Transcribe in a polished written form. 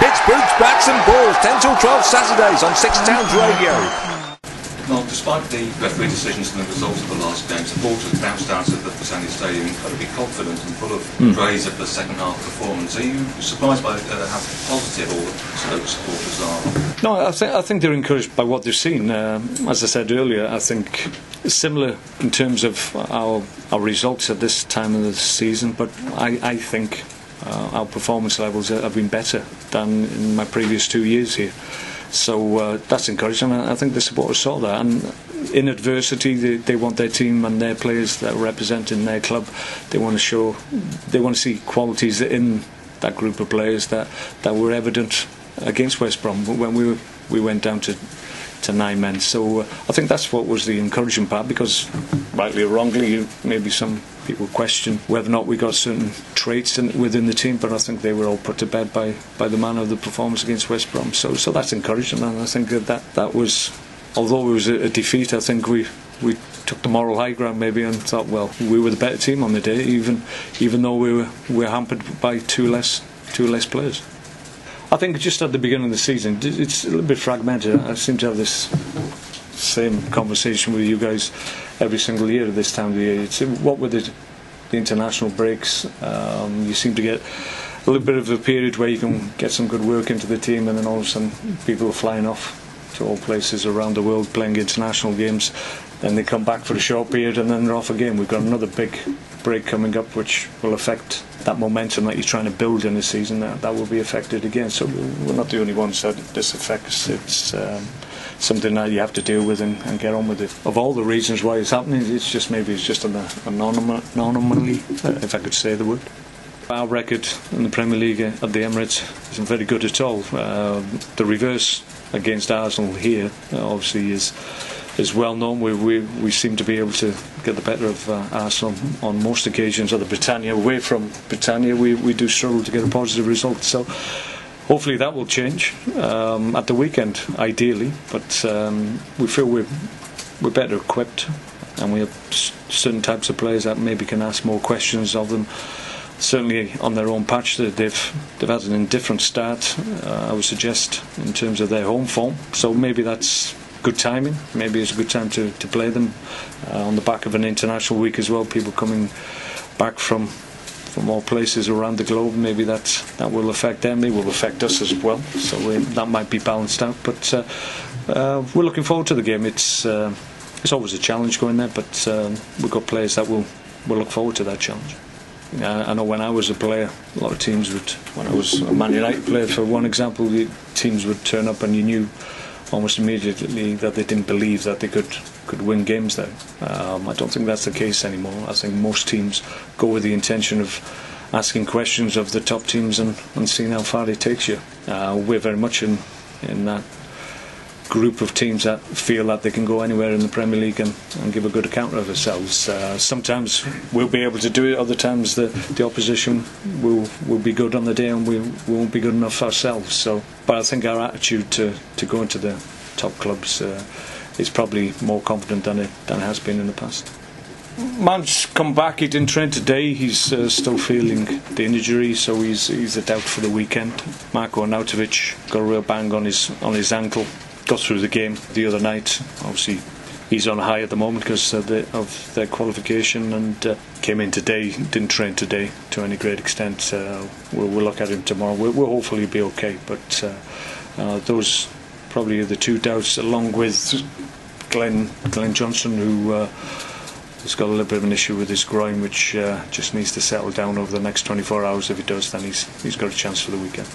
Pitch, boots, bats and balls. 10 till 12 Saturdays on Six Towns Radio. Well, despite the referee decisions and the results of the last game, supporters bounced out of the Britannia Stadium incredibly confident and full of praise of the second half performance. Are you surprised by how positive all the Stoke supporters are? No, I think they're encouraged by what they've seen. As I said earlier, I think similar in terms of our results at this time of the season, but I think our performance levels have been better than in my previous 2 years here. So that's encouraging. I think the supporters saw that, and in adversity they want their team and their players that are representing their club, they want to see qualities in that group of players that were evident against West Brom when we went down to 9 men. So I think that's what was the encouraging part, because rightly or wrongly maybe some people question whether or not we got certain traits within the team, but I think they were all put to bed by the manner of the performance against West Brom. So that's encouraging, and I think that was, although it was a defeat, I think we took the moral high ground maybe and thought, well, we were the better team on the day, even though we were hampered by two less players. I think just at the beginning of the season it's a little bit fragmented. I seem to have this same conversation with you guys every single year at this time of the year. It's what with the international breaks, you seem to get a little bit of a period where you can get some good work into the team, and then all of a sudden people are flying off to all places around the world playing international games. Then they come back for a short period and then they're off again. We've got another big break coming up which will affect that momentum that you're trying to build in the season. That will be affected again. So we're not the only ones that this affects. It's something that you have to deal with and get on with it. Of all the reasons why it's happening, it's just an anomaly, if I could say the word. Our record in the Premier League at the Emirates isn't very good at all. The reverse against Arsenal here obviously is well known. We seem to be able to get the better of Arsene on most occasions. At the Britannia, away from Britannia, we do struggle to get a positive result. So hopefully that will change at the weekend, ideally. But we feel we're better equipped, and we have certain types of players that maybe can ask more questions of them. Certainly on their own patch, they've had an indifferent start, I would suggest, in terms of their home form. So maybe that's good timing. Maybe it's a good time to play them on the back of an international week as well. People coming back from all places around the globe. Maybe that will affect them. It will affect us as well. So that might be balanced out. But we're looking forward to the game. It's always a challenge going there, but we've got players that will look forward to that challenge. I know when I was a player, a lot of teams would, when I was a Man United player for one example, the teams would turn up and you knew almost immediately that they didn't believe that they could win games there. I don't think that's the case anymore. I think most teams go with the intention of asking questions of the top teams and seeing how far it takes you. We're very much in that group of teams that feel that they can go anywhere in the Premier League and give a good account of themselves. Sometimes we'll be able to do it, other times the opposition will be good on the day and we won't be good enough ourselves. So, but I think our attitude to go into the top clubs is probably more confident than it has been in the past. Man's come back. He didn't train today. He's still feeling the injury, so he's a doubt for the weekend. Marko Arnautovic got a real bang on his ankle. Got through the game the other night. Obviously he's on a high at the moment because of their qualification, and came in today, didn't train today to any great extent. We'll look at him tomorrow. We'll hopefully be okay, but those probably are the two doubts, along with Glenn Johnson, who has got a little bit of an issue with his groin, which just needs to settle down over the next 24 hours. If he does, then he's got a chance for the weekend.